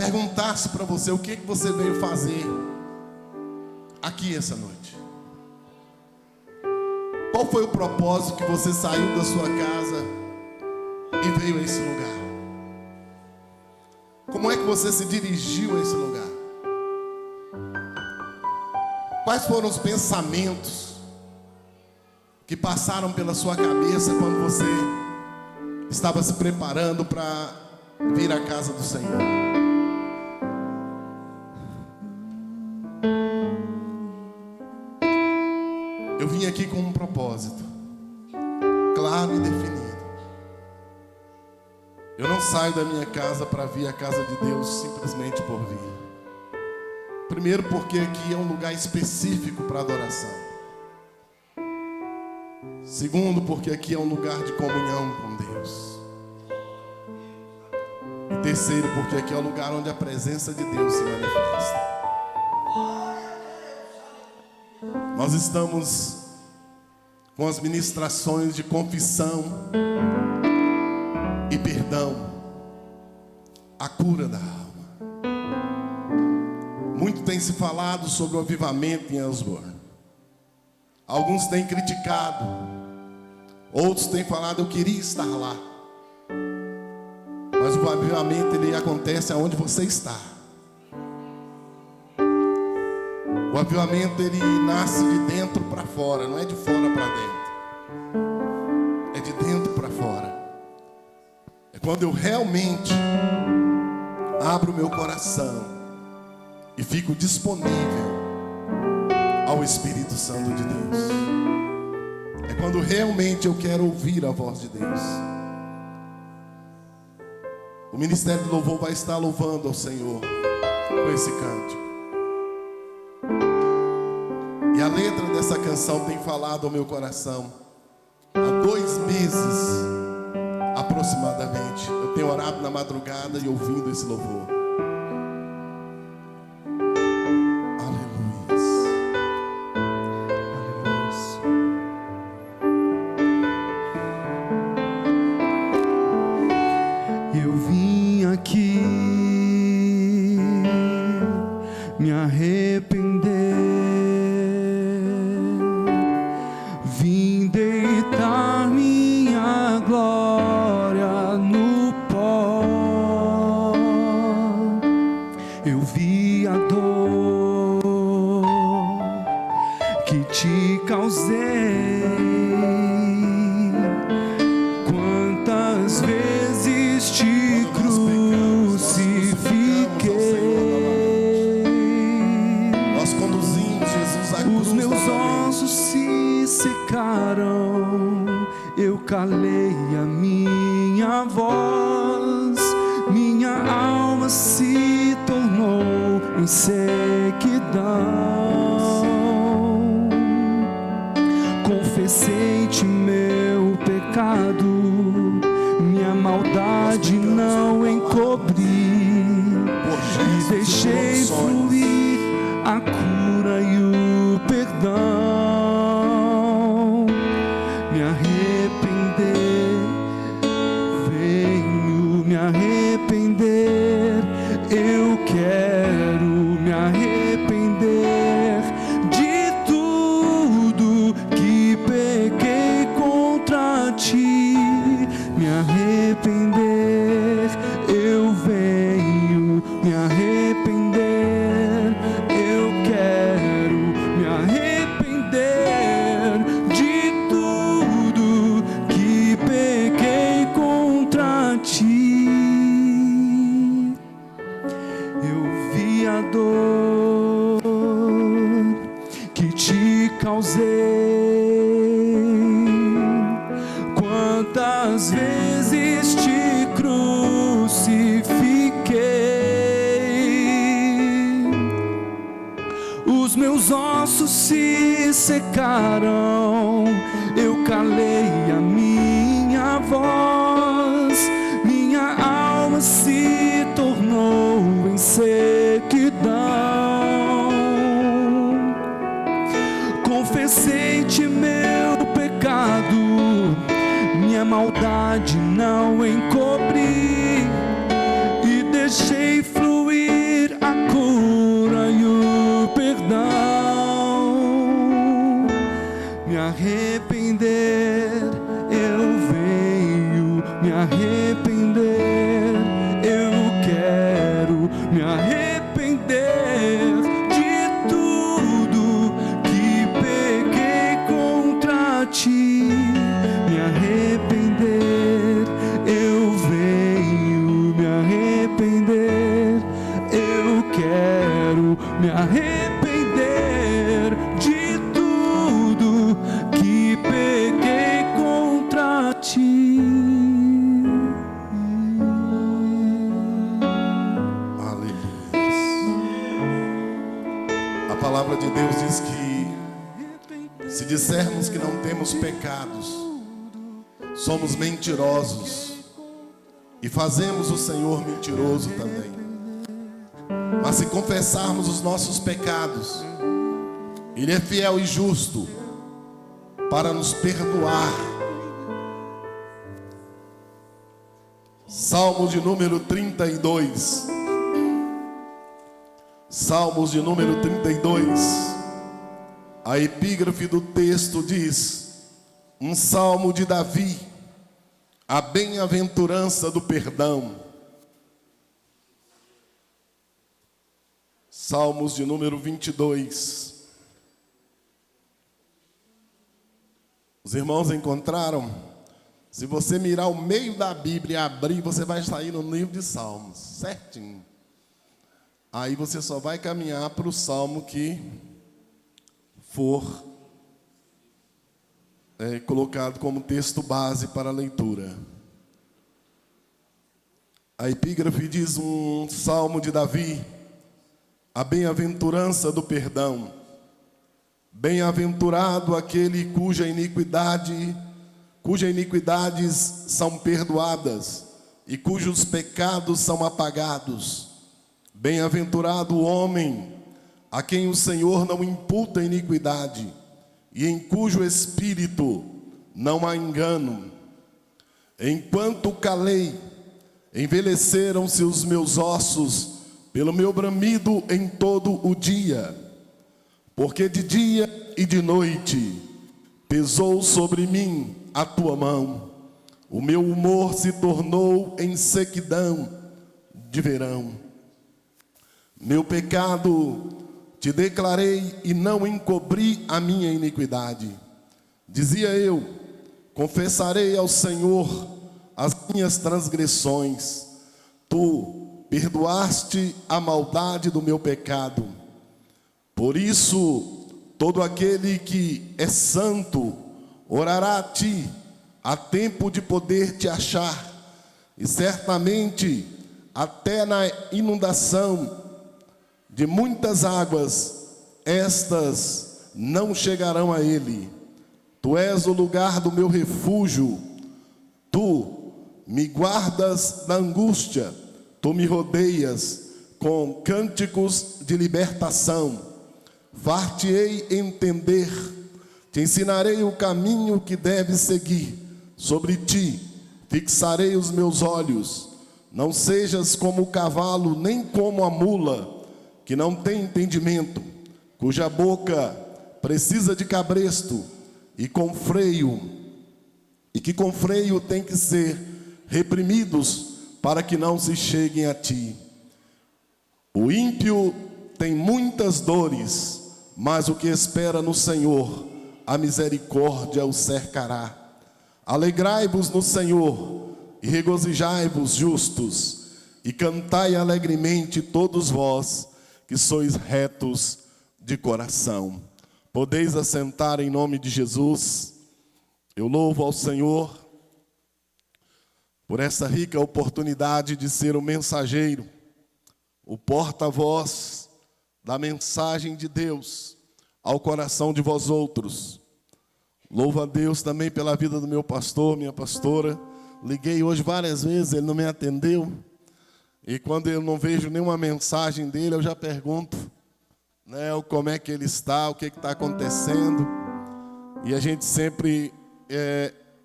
perguntasse para você o que você veio fazer aqui essa noite. Qual foi o propósito que você saiu da sua casa e veio a esse lugar? Como é que você se dirigiu a esse lugar? Quais foram os pensamentos que passaram pela sua cabeça quando você estava se preparando para vir à casa do Senhor? Eu vim aqui com um propósito claro e definido. Eu não saio da minha casa para vir à casa de Deus simplesmente por vir. Primeiro, porque aqui é um lugar específico para adoração. Segundo, porque aqui é um lugar de comunhão com Deus. E terceiro, porque aqui é o lugar onde a presença de Deus se manifesta. Nós estamos com as ministrações de confissão e perdão, a cura da alma. Muito tem se falado sobre o avivamento em Ellsworth. Alguns têm criticado, outros têm falado: eu queria estar lá. Mas o avivamento, ele acontece aonde você está. O avivamento, ele nasce de dentro para fora, não é de fora para dentro. É de dentro para fora. É quando eu realmente abro o meu coração e fico disponível ao Espírito Santo de Deus. É quando realmente eu quero ouvir a voz de Deus. O Ministério do Louvor vai estar louvando ao Senhor com esse cântico. E a letra dessa canção tem falado ao meu coração há 2 meses aproximadamente. Eu tenho orado na madrugada e ouvindo esse louvor. Aleluia. Eu vim aqui me arrepender. Vim deitar minha glória no pó. Eu vi a dor que te causei. Quantas vezes te crucifiquei. Nós conduzimos Jesus à cruz. Os meus ossos se secaram, eu calei a minha voz, minha alma se tornou em sequidão. Confessei-te meu pecado, minha maldade não encobri, e deixei fluir a cura e o perdão. Me arrepender, venho me arrepender. Eu quero me arrepender de tudo que pequei contra ti. Me arrepender, eu venho me arrepender. Eu quero me arrepender de tudo que pequei contra ti. Eu vi a dor que te causei. Quantas vezes te crucifiquei. Os meus ossos se secaram, eu calei a minha voz, minha alma se tornou em sequidão. Confessei-te meu pecado, minha maldade não encobri, e deixei fluir me arrepender de tudo que pequei contra ti, me arrepender, eu venho me arrepender, eu quero me arrepender de tudo que pequei contra ti. A palavra de Deus diz que se dissermos que não temos pecados, somos mentirosos e fazemos o Senhor mentiroso também. Mas se confessarmos os nossos pecados, Ele é fiel e justo para nos perdoar. Salmos de número 32. Salmos de número 32, a epígrafe do texto diz: um salmo de Davi, a bem-aventurança do perdão. Salmos de número 22. Os irmãos encontraram? Se você mirar o meio da Bíblia e abrir, você vai sair no livro de Salmos, certinho. Aí você só vai caminhar para o salmo que for colocado como texto base para a leitura. A epígrafe diz: um salmo de Davi, a bem-aventurança do perdão. Bem-aventurado aquele cujas iniquidades são perdoadas e cujos pecados são apagados. Bem-aventurado o homem a quem o Senhor não imputa iniquidade e em cujo espírito não há engano. Enquanto calei, envelheceram-se os meus ossos pelo meu bramido em todo o dia, porque de dia e de noite pesou sobre mim a tua mão. O meu humor se tornou em sequidão de verão. Meu pecado te declarei e não encobri a minha iniquidade. Dizia eu: confessarei ao Senhor as minhas transgressões. Tu perdoaste a maldade do meu pecado. Por isso, todo aquele que é santo orará a ti, a tempo de poder te achar, e certamente até na inundação de muitas águas, estas não chegarão a ele. Tu és o lugar do meu refúgio, tu me guardas da angústia, tu me rodeias com cânticos de libertação. Far-te-ei entender, te ensinarei o caminho que deves seguir. Sobre ti fixarei os meus olhos. Não sejas como o cavalo, nem como a mula, que não tem entendimento, cuja boca precisa de cabresto, e que com freio tem que ser reprimidos, para que não se cheguem a ti. O ímpio tem muitas dores, mas o que espera no Senhor, a misericórdia o cercará. Alegrai-vos no Senhor, e regozijai-vos justos, e cantai alegremente todos vós, que sois retos de coração. Podeis assentar em nome de Jesus. Eu louvo ao Senhor por essa rica oportunidade de ser o mensageiro, o porta-voz da mensagem de Deus ao coração de vós outros. Louvo a Deus também pela vida do meu pastor, minha pastora. Liguei hoje várias vezes, ele não me atendeu. E quando eu não vejo nenhuma mensagem dele, eu já pergunto, né, como é que ele está, o que está acontecendo. E a gente sempre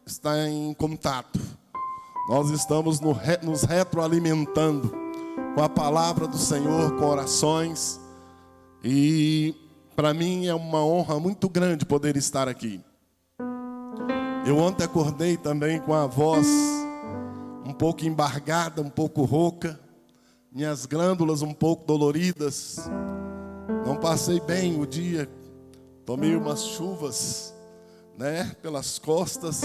está em contato. Nós estamos nos retroalimentando com a palavra do Senhor, com orações. E para mim é uma honra muito grande poder estar aqui. Eu ontem acordei também com a voz um pouco embargada, um pouco rouca. minhas glândulas um pouco doloridas. Não passei bem o dia, tomei umas chuvas, né, pelas costas.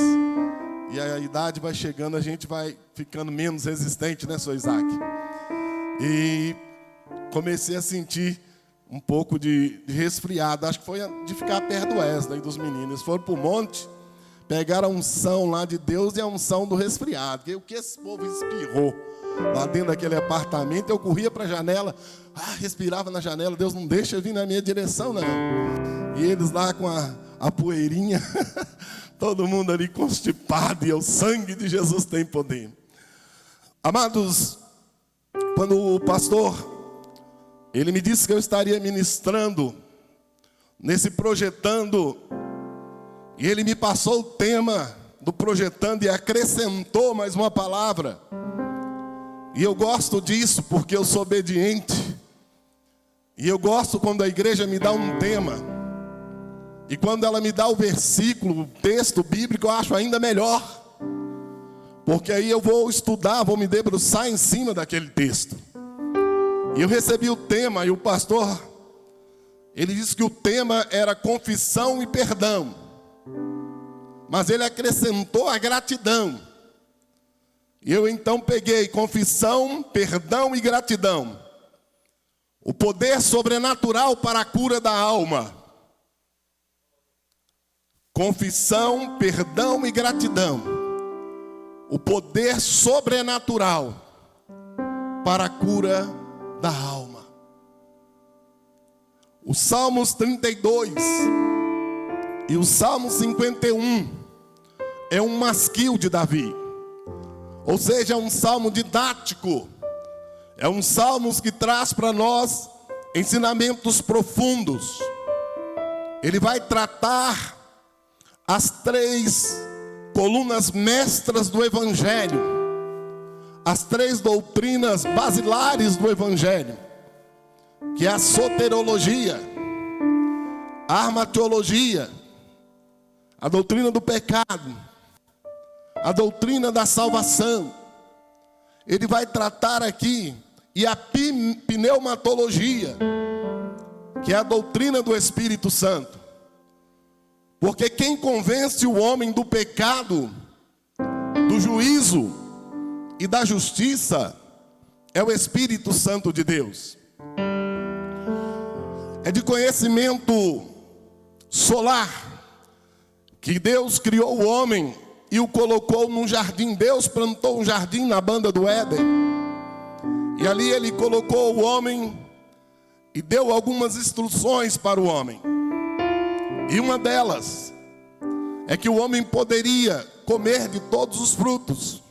E a idade vai chegando, a gente vai ficando menos resistente, né, seu Isaac? E comecei a sentir um pouco de resfriado. Acho que foi de ficar perto do Wesley, dos meninos. Eles foram para o monte, pegaram a unção lá de Deus e a unção do resfriado. E o que esse povo espirrou lá dentro daquele apartamento, eu corria para a janela, respirava na janela, Deus não deixa vir na minha direção, não. E eles lá com a poeirinha, todo mundo ali constipado, e o sangue de Jesus tem poder. Amados, quando o pastor, ele me disse que eu estaria ministrando, nesse projetando, e ele me passou o tema do projetando e acrescentou mais uma palavra. E eu gosto disso porque eu sou obediente. E eu gosto quando a igreja me dá um tema. E quando ela me dá o versículo, o texto bíblico, eu acho ainda melhor. Porque aí eu vou estudar, vou me debruçar em cima daquele texto. E eu recebi o tema, e o pastor, ele disse que o tema era confissão e perdão. Mas ele acrescentou a gratidão. E eu então peguei confissão, perdão e gratidão. O poder sobrenatural para a cura da alma. Confissão, perdão e gratidão. O poder sobrenatural para a cura da alma. Os Salmos 32 e o Salmo 51 é um masquil de Davi. Ou seja, é um salmo didático. É um salmo que traz para nós ensinamentos profundos. Ele vai tratar as 3 colunas mestras do Evangelho. As 3 doutrinas basilares do Evangelho. Que é a soteriologia, a armateologia, a doutrina do pecado, a doutrina da salvação. Ele vai tratar aqui, e a pneumatologia, que é a doutrina do Espírito Santo. Porque quem convence o homem do pecado, do juízo e da justiça é o Espírito Santo de Deus. É de conhecimento solar que Deus criou o homem e o colocou num jardim. Deus plantou um jardim na banda do Éden. E ali ele colocou o homem e deu algumas instruções para o homem. E uma delas é que o homem poderia comer de todos os frutos,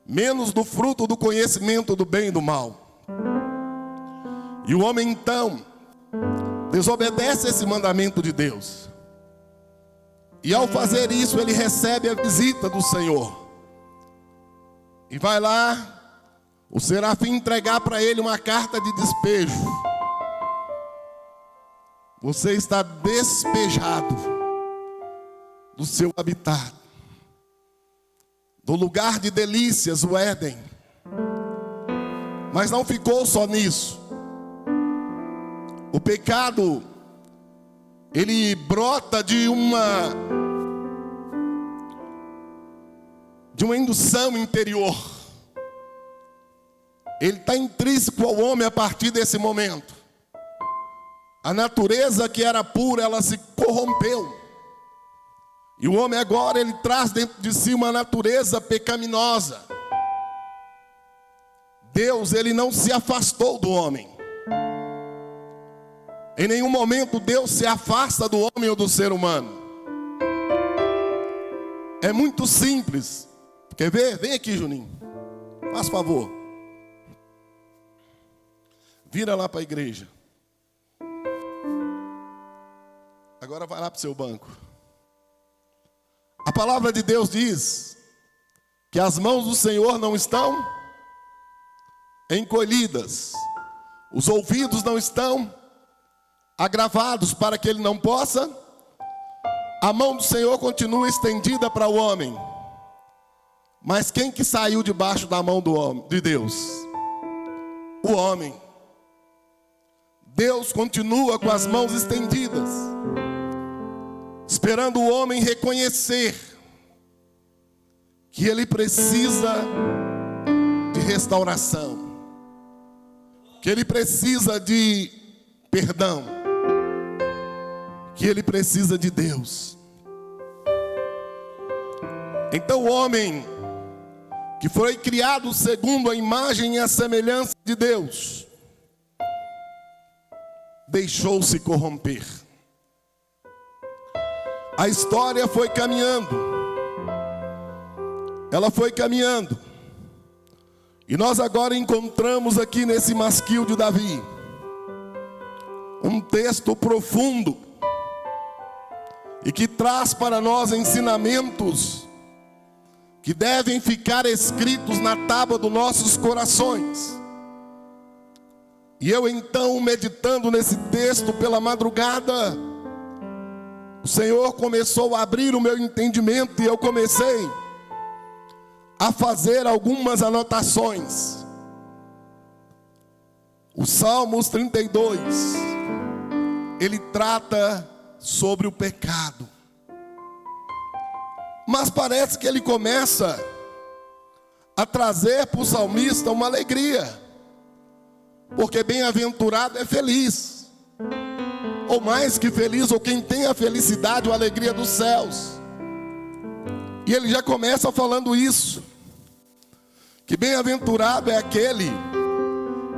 menos do fruto do conhecimento do bem e do mal. E o homem então desobedece esse mandamento de Deus. E ao fazer isso, ele recebe a visita do Senhor. E vai lá o serafim entregar para ele uma carta de despejo. Você está despejado do seu habitat, do lugar de delícias, o Éden. Mas não ficou só nisso. O pecado, ele brota de uma indução interior. Ele está intrínseco ao homem a partir desse momento. A natureza que era pura, ela se corrompeu. E o homem agora, ele traz dentro de si uma natureza pecaminosa. Deus, ele não se afastou do homem. Em nenhum momento Deus se afasta do homem ou do ser humano. É muito simples. Quer ver? Vem aqui, Juninho. Faz favor. Vira lá para a igreja. Agora vai lá para o seu banco. A palavra de Deus diz que as mãos do Senhor não estão encolhidas. Os ouvidos não estão agravados para que ele não possa. A mão do Senhor continua estendida para o homem. Mas quem que saiu debaixo da mão do homem, de Deus? o homem. Deus continua com as mãos estendidas, esperando o homem reconhecer que ele precisa de restauração, que ele precisa de perdão, que ele precisa de Deus. Então o homem, que foi criado segundo a imagem e a semelhança de Deus, deixou-se corromper. A história foi caminhando, ela foi caminhando, e nós agora encontramos aqui nesse masquil de Davi um texto profundo e que traz para nós ensinamentos que devem ficar escritos na tábua dos nossos corações. E eu então, meditando nesse texto pela madrugada, o Senhor começou a abrir o meu entendimento e eu comecei a fazer algumas anotações. O Salmos 32, ele trata sobre o pecado. Mas parece que ele começa a trazer para o salmista uma alegria, porque bem-aventurado é feliz, ou mais que feliz, ou quem tem a felicidade ou a alegria dos céus. E ele já começa falando isso, que bem-aventurado é aquele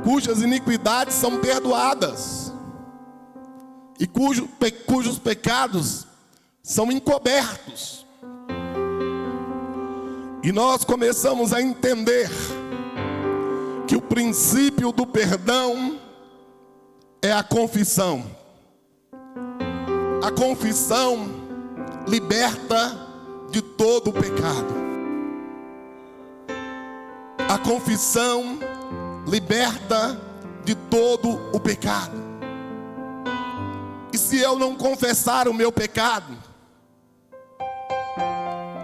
cujas iniquidades são perdoadas e cujos pecados são encobertos. E nós começamos a entender que o princípio do perdão é a confissão. A confissão liberta de todo o pecado. A confissão liberta de todo o pecado. E se eu não confessar o meu pecado,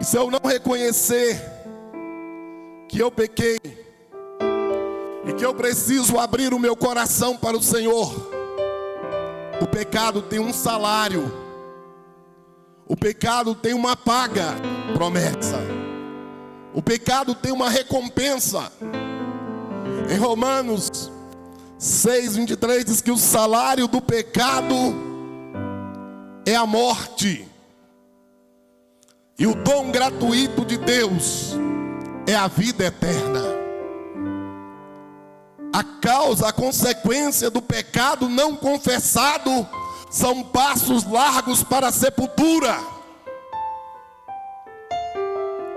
e se eu não reconhecer que eu pequei e que eu preciso abrir o meu coração para o Senhor, o pecado tem um salário, o pecado tem uma paga, promessa, o pecado tem uma recompensa. Em Romanos 6:23 diz que o salário do pecado é a morte, e o dom gratuito de Deus é a vida eterna. A causa, a consequência do pecado não confessado são passos largos para a sepultura.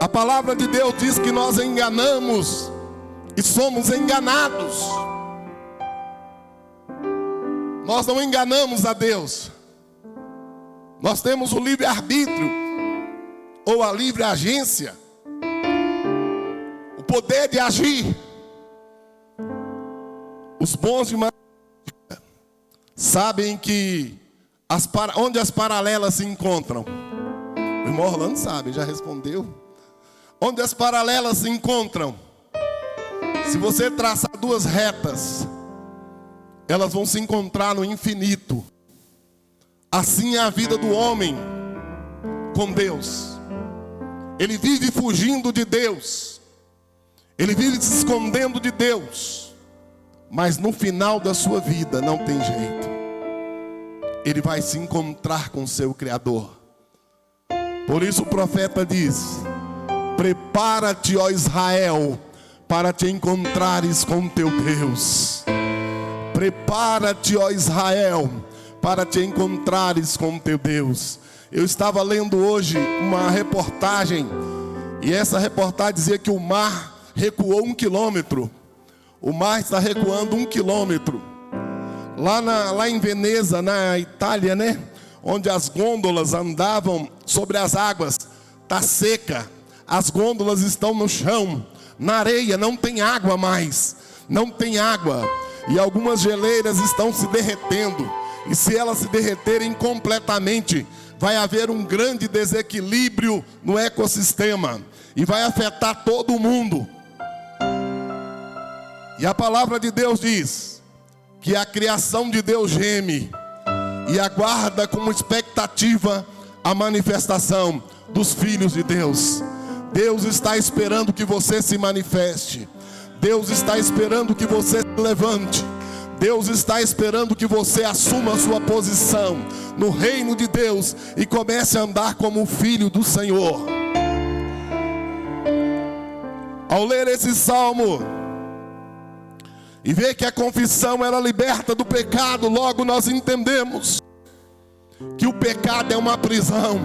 A palavra de Deus diz que nós enganamos e somos enganados. Nós não enganamos a Deus. Nós temos o livre-arbítrio, ou a livre agência, o poder de agir. Os bons de matemática sabem que onde as paralelas se encontram. O irmão Orlando sabe, já respondeu. Onde as paralelas se encontram, se você traçar duas retas, elas vão se encontrar no infinito. Assim é a vida do homem com Deus. Ele vive fugindo de Deus, ele vive se escondendo de Deus, mas no final da sua vida não tem jeito, ele vai se encontrar com seu Criador. Por isso o profeta diz: prepara-te, ó Israel, para te encontrares com teu Deus. Prepara-te, ó Israel, para te encontrares com teu Deus. Eu estava lendo hoje uma reportagem, e essa reportagem dizia que o mar recuou 1 quilômetro. O mar está recuando 1 quilômetro. Lá em Veneza, na Itália, né? Onde as gôndolas andavam sobre as águas, está seca. As gôndolas estão no chão, na areia, não tem água mais. Não tem água. E algumas geleiras estão se derretendo. E se elas se derreterem completamente, vai haver um grande desequilíbrio no ecossistema e vai afetar todo mundo. E a palavra de Deus diz que a criação de Deus geme e aguarda com expectativa a manifestação dos filhos de Deus. Deus está esperando que você se manifeste. Deus está esperando que você se levante. Deus está esperando que você assuma a sua posição no reino de Deus e comece a andar como filho do Senhor. Ao ler esse salmo e ver que a confissão ela liberta do pecado, logo nós entendemos que o pecado é uma prisão.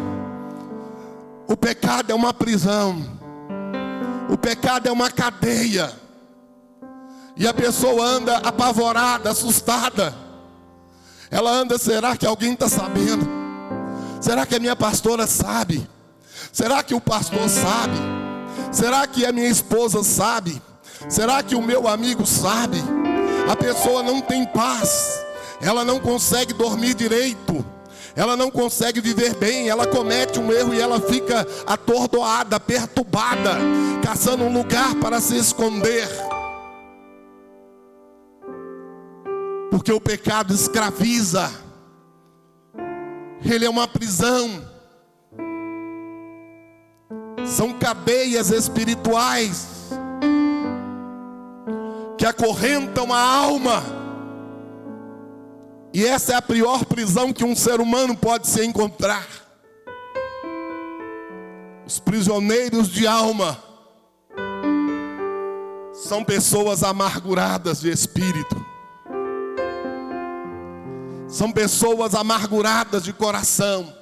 O pecado é uma prisão. O pecado é uma cadeia. E a pessoa anda apavorada, assustada. Ela anda, será que alguém está sabendo? Será que a minha pastora sabe? Será que o pastor sabe? Será que a minha esposa sabe? Será que o meu amigo sabe? A pessoa não tem paz. Ela não consegue dormir direito. Ela não consegue viver bem. Ela comete um erro e ela fica atordoada, perturbada, caçando um lugar para se esconder. Porque o pecado escraviza. Ele é uma prisão. São cadeias espirituais que acorrentam a alma. E essa é a pior prisão que um ser humano pode se encontrar. Os prisioneiros de alma são pessoas amarguradas de espírito. São pessoas amarguradas de coração.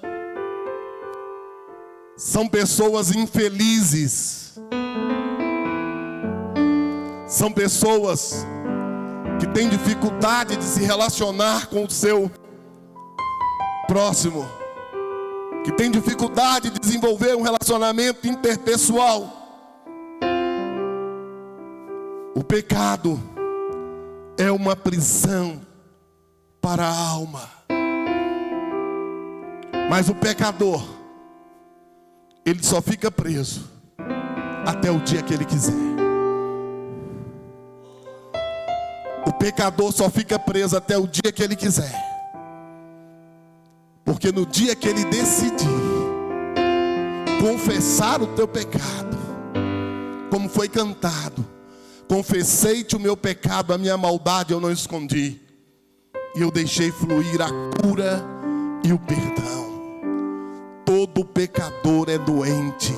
São pessoas infelizes. São pessoas que têm dificuldade de se relacionar com o seu próximo. Que têm dificuldade de desenvolver um relacionamento interpessoal. O pecado é uma prisão para a alma. Mas o pecador, ele só fica preso até o dia que ele quiser. O pecador só fica preso até o dia que ele quiser. Porque no dia que ele decidir confessar o teu pecado, como foi cantado, confessei-te o meu pecado, a minha maldade eu não escondi, e eu deixei fluir a cura e o perdão. Todo pecador é doente.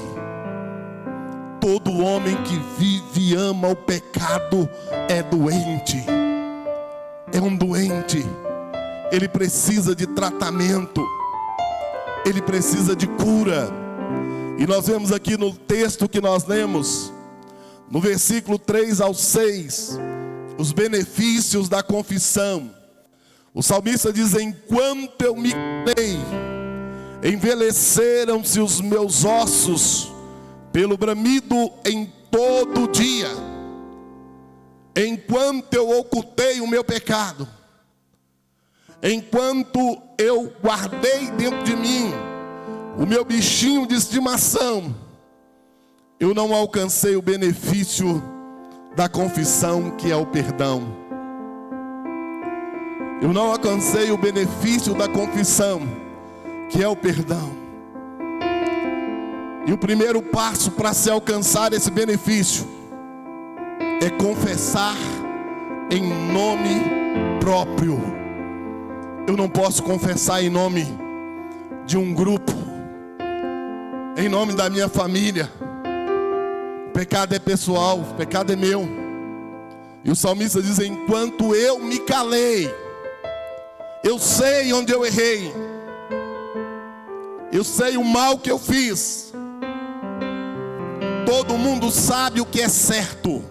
Todo homem que vive e ama o pecado é doente. É um doente. Ele precisa de tratamento. Ele precisa de cura. E nós vemos aqui no texto que nós lemos, no versículo 3 ao 6, os benefícios da confissão. O salmista diz: enquanto eu me calei, envelheceram-se os meus ossos pelo bramido em todo dia. Enquanto eu ocultei o meu pecado, enquanto eu guardei dentro de mim o meu bichinho de estimação, eu não alcancei o benefício da confissão, que é o perdão. Eu não alcancei o benefício da confissão, que é o perdão. E o primeiro passo para se alcançar esse benefício é confessar em nome próprio. Eu não posso confessar em nome de um grupo, em nome da minha família. O pecado é pessoal, o pecado é meu. E o salmista diz: enquanto eu me calei, eu sei onde eu errei, eu sei o mal que eu fiz. Todo mundo sabe o que é certo.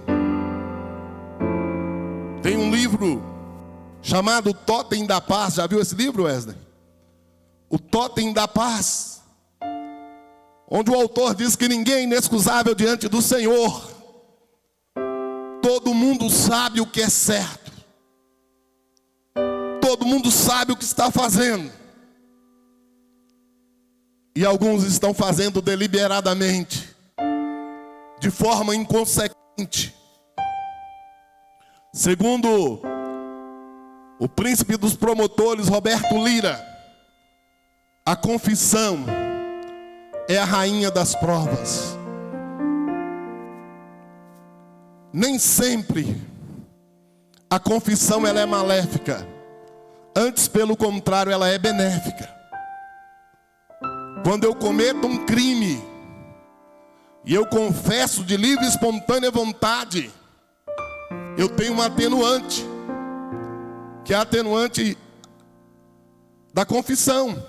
Tem um livro chamado Totem da Paz. Já viu esse livro, Wesley? O Totem da Paz, onde o autor diz que ninguém é inexcusável diante do Senhor. Todo mundo sabe o que é certo. Todo mundo sabe o que está fazendo. E alguns estão fazendo deliberadamente, de forma inconsequente. Segundo o príncipe dos promotores, Roberto Lira, a confissão é a rainha das provas. Nem sempre a confissão ela é maléfica. Antes, pelo contrário, ela é benéfica. Quando eu cometo um crime e eu confesso de livre e espontânea vontade, eu tenho uma atenuante, que é a atenuante da confissão.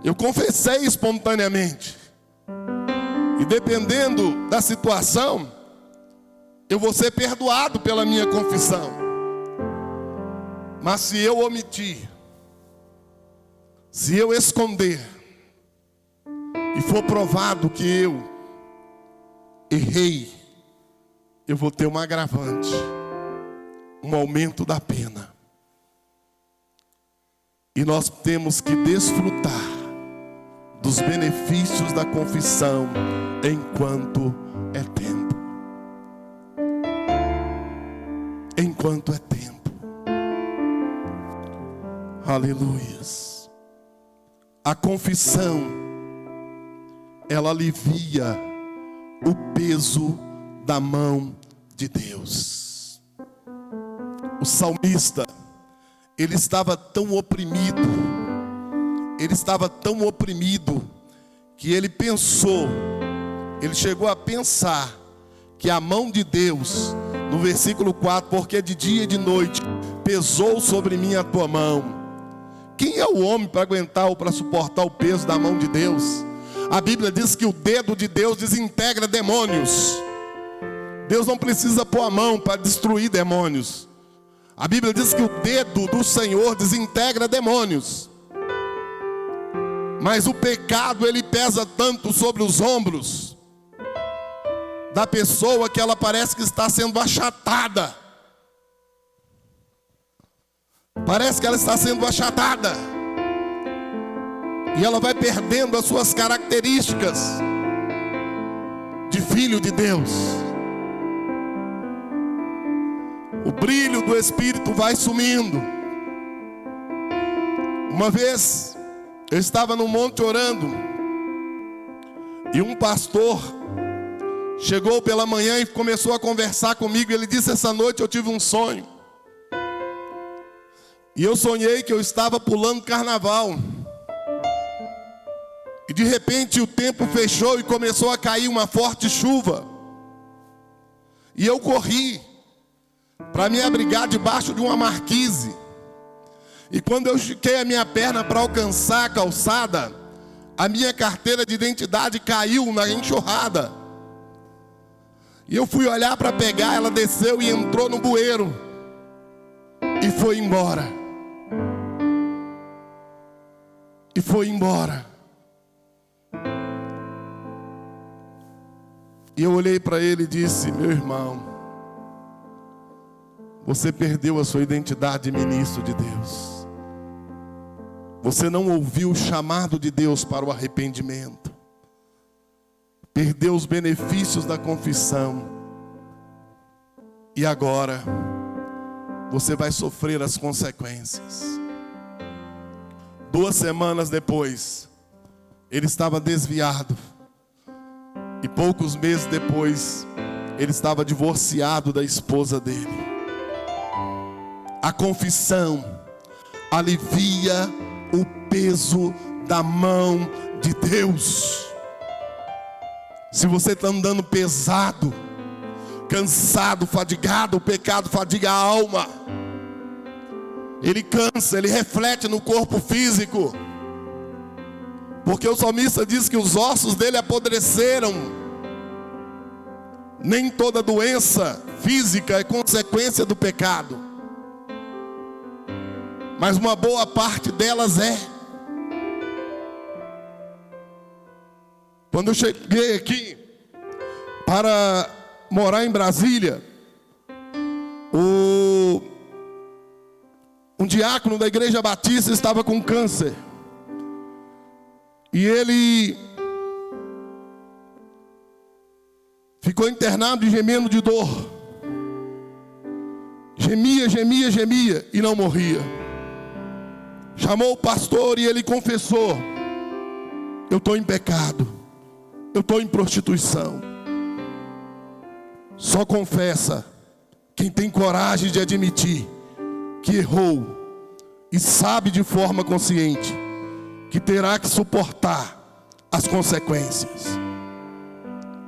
Eu confessei espontaneamente. E dependendo da situação, eu vou ser perdoado pela minha confissão. Mas se eu omitir, se eu esconder, e for provado que eu errei, eu vou ter um agravante, um aumento da pena. E nós temos que desfrutar dos benefícios da confissão enquanto é tempo. Enquanto é tempo. Aleluias. A confissão, ela alivia o peso da mão de Deus. O salmista, ele estava tão oprimido, que ele chegou a pensar que a mão de Deus, no versículo 4, porque de dia e de noite pesou sobre mim a tua mão. Quem é o homem para aguentar ou para suportar o peso da mão de Deus? A Bíblia diz que o dedo de Deus desintegra demônios. Deus não precisa pôr a mão para destruir demônios. A Bíblia diz que o dedo do Senhor desintegra demônios. Mas o pecado, ele pesa tanto sobre os ombros da pessoa que ela parece que está sendo achatada. Parece que ela está sendo achatada. E ela vai perdendo as suas características de filho de Deus. O brilho do Espírito vai sumindo. Uma vez eu estava no monte orando, e um pastor chegou pela manhã e começou a conversar comigo. Ele disse: essa noite eu tive um sonho, e eu sonhei que eu estava pulando carnaval, e de repente o tempo fechou e começou a cair uma forte chuva, e eu corri para me abrigar debaixo de uma marquise. E quando eu estiquei a minha perna para alcançar a calçada, a minha carteira de identidade caiu na enxurrada. E eu fui olhar para pegar, ela desceu e entrou no bueiro e foi embora. E foi embora. E eu olhei para ele e disse: meu irmão, você perdeu a sua identidade de ministro de Deus. Você não ouviu o chamado de Deus para o arrependimento. Perdeu os benefícios da confissão. E agora você vai sofrer as consequências. 2 semanas depois, ele estava desviado. E poucos meses depois, ele estava divorciado da esposa dele. A confissão alivia o peso da mão de Deus. Se você está andando pesado, cansado, fadigado, o pecado fadiga a alma. Ele cansa, ele reflete no corpo físico. Porque o salmista diz que os ossos dele apodreceram. Nem toda doença física é consequência do pecado, mas uma boa parte delas é. Quando eu cheguei aqui para morar em Brasília, um diácono da Igreja Batista estava com câncer. E ele ficou internado e gemendo de dor. Gemia, gemia, gemia e não morria. Chamou o pastor e ele confessou: eu estou em pecado, eu estou em prostituição. Só confessa quem tem coragem de admitir que errou e sabe de forma consciente que terá que suportar as consequências.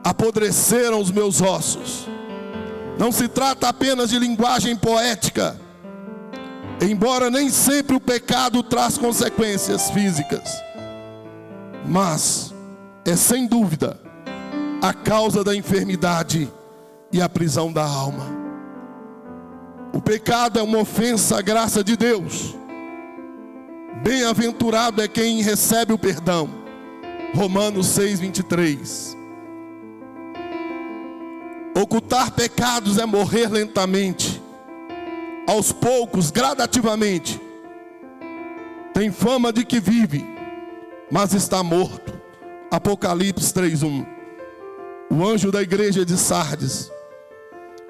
Apodreceram os meus ossos. Não se trata apenas de linguagem poética, embora nem sempre o pecado traz consequências físicas, mas é sem dúvida a causa da enfermidade e a prisão da alma. O pecado é uma ofensa à graça de Deus. Bem-aventurado é quem recebe o perdão. Romanos 6:23. Ocultar pecados é morrer lentamente, aos poucos, gradativamente. Tem fama de que vive, mas está morto. Apocalipse 3:1. O anjo da igreja de Sardes.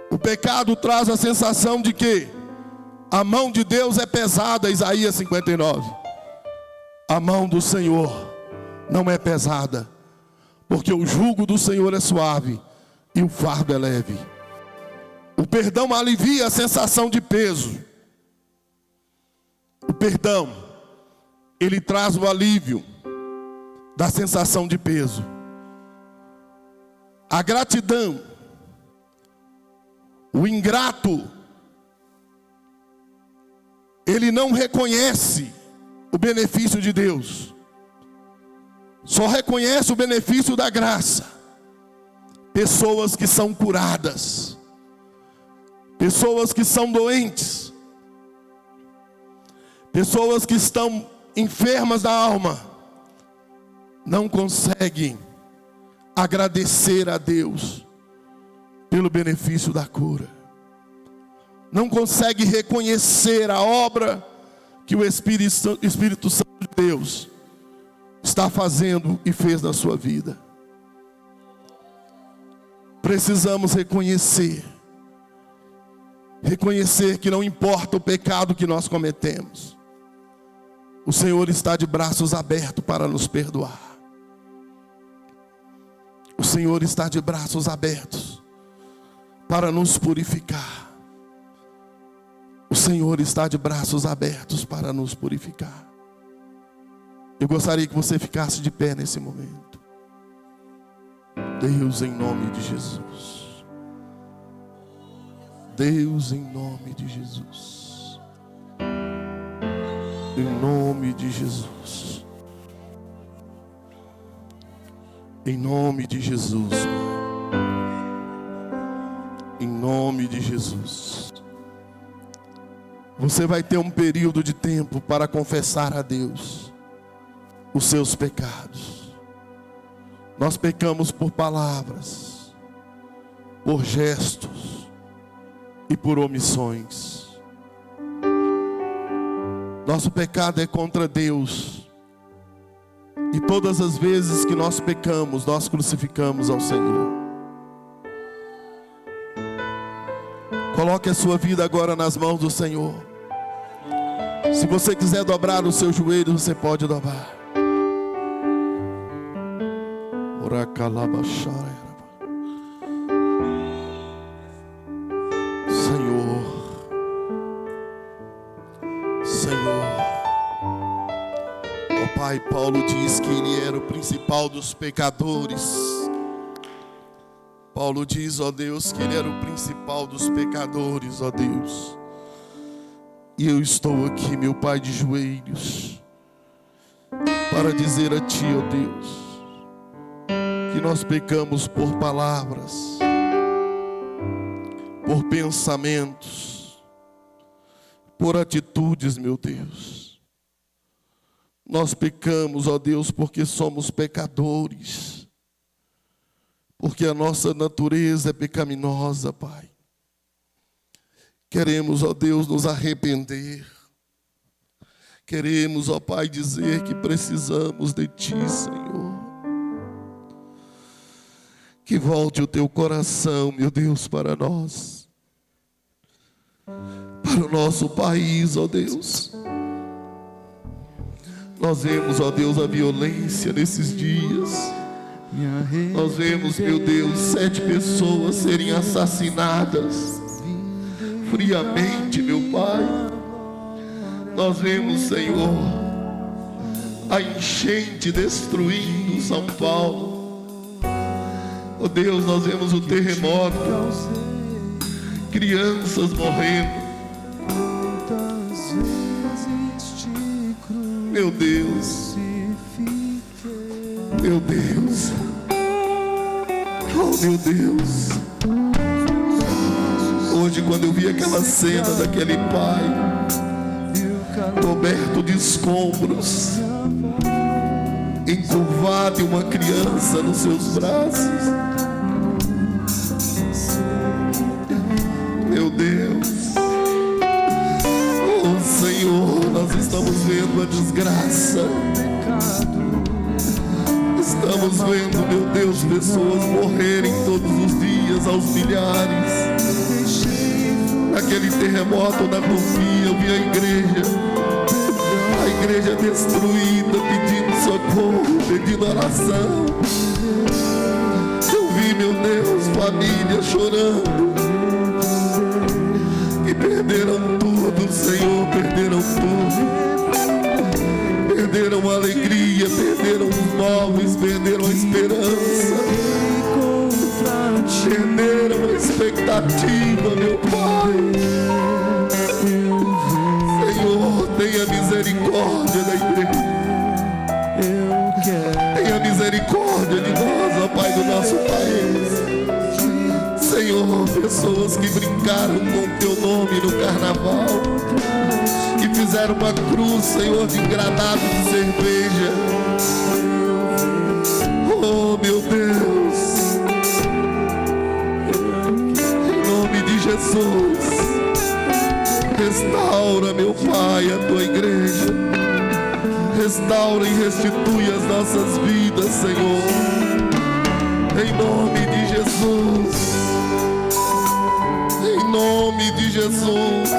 O pecado traz a sensação de que a mão de Deus é pesada. Isaías 59. A mão do Senhor não é pesada, porque o jugo do Senhor é suave e o fardo é leve. O perdão alivia a sensação de peso. O perdão, ele traz o alívio da sensação de peso. A gratidão, o ingrato, ele não reconhece o benefício de Deus, só reconhece o benefício da graça. Pessoas que são curadas, pessoas que são doentes, pessoas que estão enfermas da alma, não conseguem agradecer a Deus pelo benefício da cura. Não conseguem reconhecer a obra que o Espírito Santo de Deus está fazendo e fez na sua vida. Precisamos reconhecer que não importa o pecado que nós cometemos, o Senhor está de braços abertos para nos perdoar. O Senhor está de braços abertos para nos purificar. O Senhor está de braços abertos para nos purificar. Eu gostaria que você ficasse de pé nesse momento. Deus, em nome de Jesus. Deus, em nome de Jesus. Em nome de Jesus. Em nome de Jesus. Em nome de Jesus. Você vai ter um período de tempo para confessar a Deus os seus pecados. Nós pecamos por palavras, por gestos e por omissões. Nosso pecado é contra Deus. E todas as vezes que nós pecamos, nós crucificamos ao Senhor. Coloque a sua vida agora nas mãos do Senhor. Se você quiser dobrar os seus joelhos, você pode dobrar. Senhor, ó Pai, Paulo diz que ele era o principal dos pecadores. Paulo diz, ó Deus, que ele era o principal dos pecadores, ó Deus. E eu estou aqui, meu Pai, de joelhos, para dizer a Ti, ó Deus, que nós pecamos por palavras, por pensamentos, por atitudes, meu Deus. Nós pecamos, ó Deus, porque somos pecadores, porque a nossa natureza é pecaminosa, Pai. Queremos, ó Deus, nos arrepender. Queremos, ó Pai, dizer que precisamos de Ti, Senhor. Que volte o Teu coração, meu Deus, para nós. para o nosso país, ó Deus. Nós vemos, ó Deus, a violência nesses dias. Nós vemos, meu Deus, 7 pessoas serem assassinadas friamente, meu Pai. Nós vemos, Senhor, a enchente destruindo São Paulo. Oh Deus, nós vemos o terremoto, crianças morrendo. Meu Deus, meu Deus, oh meu Deus. Hoje, quando eu vi aquela cena daquele pai coberto de escombros, encurvado e uma criança nos seus braços, meu Deus, oh Senhor, nós estamos vendo a desgraça. Estamos vendo, meu Deus, pessoas morrerem todos os dias aos milhares. Naquele terremoto na Turquia, eu vi a igreja destruída, pedindo socorro, pedindo oração. Eu vi, meu Deus, famílias chorando, e perderam tudo, Senhor, perderam tudo. Perderam a alegria, perderam os móveis, perderam a esperança, perderam a expectativa, meu Pai. Senhor, tenha misericórdia da igreja. Tenha misericórdia de nós, ó Pai, do nosso país. Senhor, pessoas que brincaram com teu nome no carnaval, que fizeram uma cruz, Senhor, de granada de cerveja. Oh, meu Deus, em nome de Jesus, restaura, meu Pai, a tua igreja. Restaura e restitui as nossas vidas, Senhor, em nome de Jesus, em nome de Jesus.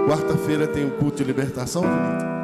Quarta-feira tem o culto de libertação, Julito?